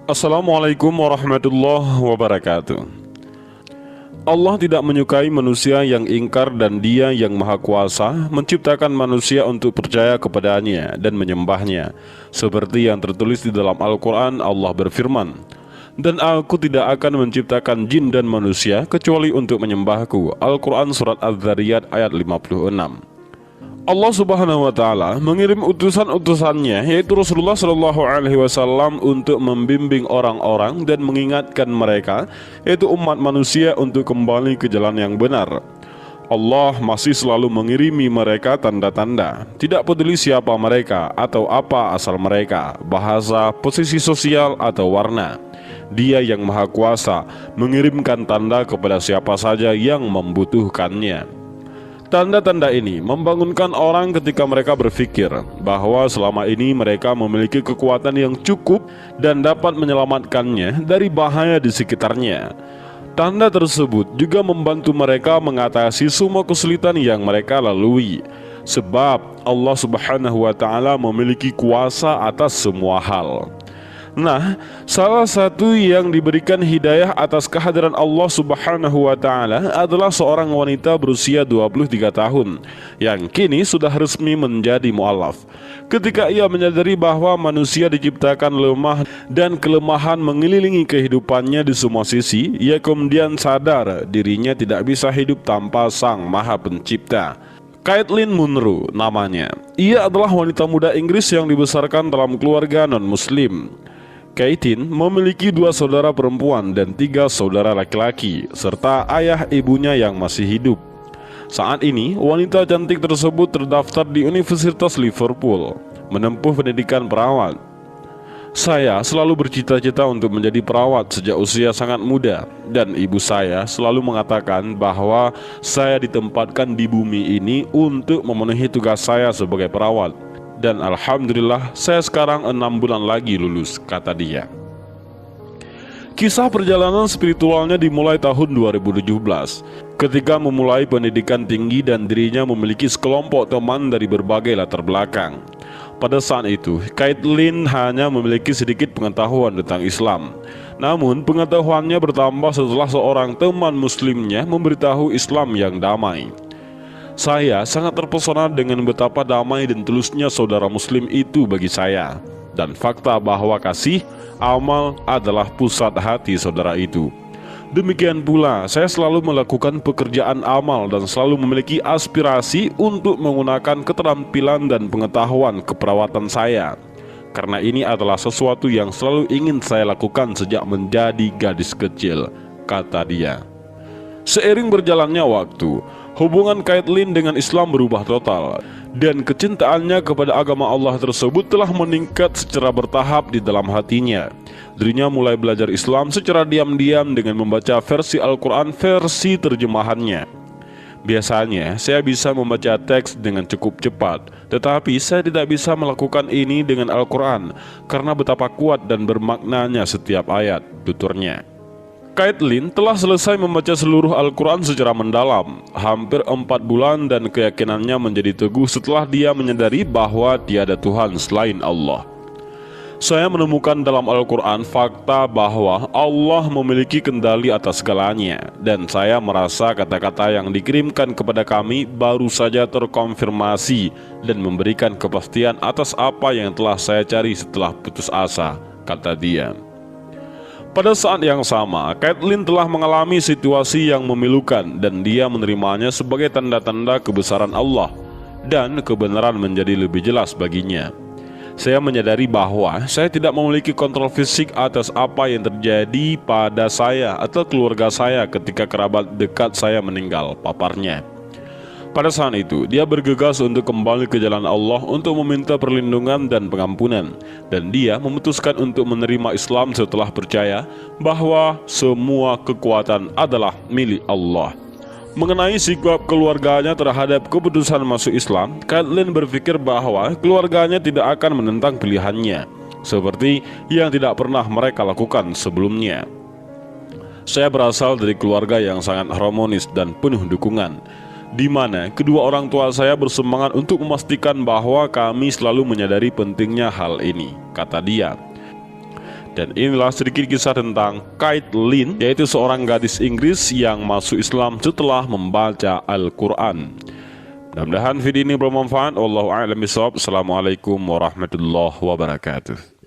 Assalamualaikum warahmatullahi wabarakatuh. Allah tidak menyukai manusia yang ingkar dan Dia yang Maha Kuasa menciptakan manusia untuk percaya kepadanya dan menyembahnya. Seperti yang tertulis di dalam Al-Quran, Allah berfirman, "Dan aku tidak akan menciptakan jin dan manusia kecuali untuk menyembahku." Al-Quran Surat Az-Zariyat ayat 56. Allah Subhanahu wa Ta'ala mengirim utusan-utusannya, yaitu Rasulullah Shallallahu Alaihi Wasallam, untuk membimbing orang-orang dan mengingatkan mereka, yaitu umat manusia, untuk kembali ke jalan yang benar. Allah masih selalu mengirimi mereka tanda-tanda, tidak peduli siapa mereka atau apa asal mereka, bahasa, posisi sosial atau warna. Dia yang Maha Kuasa mengirimkan tanda kepada siapa saja yang membutuhkannya. Tanda-tanda ini membangunkan orang ketika mereka berpikir bahwa selama ini mereka memiliki kekuatan yang cukup dan dapat menyelamatkannya dari bahaya di sekitarnya. Tanda tersebut juga membantu mereka mengatasi semua kesulitan yang mereka lalui, sebab Allah Subhanahu wa Ta'ala memiliki kuasa atas semua hal. Nah, salah satu yang diberikan hidayah atas kehadiran Allah Subhanahu wa Ta'ala adalah seorang wanita berusia 23 tahun yang kini sudah resmi menjadi mu'alaf. Ketika ia menyadari bahwa manusia diciptakan lemah dan kelemahan mengelilingi kehidupannya di semua sisi, ia kemudian sadar dirinya tidak bisa hidup tanpa Sang Maha Pencipta. Caitlin Munro namanya. Ia adalah wanita muda Inggris yang dibesarkan dalam keluarga non-muslim. Caitlin memiliki 2 saudara perempuan dan 3 saudara laki-laki, serta ayah ibunya yang masih hidup. Saat ini, wanita cantik tersebut terdaftar di Universitas Liverpool, menempuh pendidikan perawat. Saya selalu bercita-cita untuk menjadi perawat sejak usia sangat muda, dan ibu saya selalu mengatakan bahwa saya ditempatkan di bumi ini untuk memenuhi tugas saya sebagai perawat. Dan alhamdulillah saya sekarang 6 bulan lagi lulus, kata dia. Kisah perjalanan spiritualnya dimulai tahun 2017 ketika memulai pendidikan tinggi dan dirinya memiliki sekelompok teman dari berbagai latar belakang. Pada saat itu, Caitlin hanya memiliki sedikit pengetahuan tentang Islam. Namun pengetahuannya bertambah setelah seorang teman muslimnya memberitahu Islam yang damai. Saya sangat terpesona dengan betapa damai dan tulusnya saudara muslim itu bagi saya, dan fakta bahwa kasih amal adalah pusat hati saudara itu. Demikian pula saya selalu melakukan pekerjaan amal dan selalu memiliki aspirasi untuk menggunakan keterampilan dan pengetahuan keperawatan saya, karena ini adalah sesuatu yang selalu ingin saya lakukan sejak menjadi gadis kecil, kata dia. Seiring berjalannya waktu, hubungan Caitlin dengan Islam berubah total, dan kecintaannya kepada agama Allah tersebut telah meningkat secara bertahap di dalam hatinya. Dirinya mulai belajar Islam secara diam-diam dengan membaca versi Al-Quran versi terjemahannya. Biasanya saya bisa membaca teks dengan cukup cepat, tetapi saya tidak bisa melakukan ini dengan Al-Quran karena betapa kuat dan bermaknanya setiap ayat, tuturnya. Caitlin telah selesai membaca seluruh Al-Quran secara mendalam, hampir 4 bulan, dan keyakinannya menjadi teguh setelah dia menyadari bahwa tiada Tuhan selain Allah. Saya menemukan dalam Al-Quran fakta bahwa Allah memiliki kendali atas segalanya, dan saya merasa kata-kata yang dikirimkan kepada kami baru saja terkonfirmasi dan memberikan kepastian atas apa yang telah saya cari setelah putus asa, kata dia. Pada saat yang sama, Caitlin telah mengalami situasi yang memilukan dan dia menerimanya sebagai tanda-tanda kebesaran Allah dan kebenaran menjadi lebih jelas baginya. Saya menyadari bahwa saya tidak memiliki kontrol fisik atas apa yang terjadi pada saya atau keluarga saya ketika kerabat dekat saya meninggal, paparnya. Pada saat itu, dia bergegas untuk kembali ke jalan Allah untuk meminta perlindungan dan pengampunan, dan dia memutuskan untuk menerima Islam setelah percaya bahwa semua kekuatan adalah milik Allah. Mengenai sikap keluarganya terhadap keputusan masuk Islam, Caitlin berpikir bahwa keluarganya tidak akan menentang pilihannya, seperti yang tidak pernah mereka lakukan sebelumnya. Saya berasal dari keluarga yang sangat harmonis dan penuh dukungan, di mana kedua orang tua saya bersemangat untuk memastikan bahwa kami selalu menyadari pentingnya hal ini, kata dia. Dan inilah sedikit kisah tentang Caitlin, yaitu seorang gadis Inggris yang masuk Islam setelah membaca Al-Quran. Mudah-mudahan video ini bermanfaat. Wallahu a'lam bishawab. Assalamualaikum warahmatullahi wabarakatuh.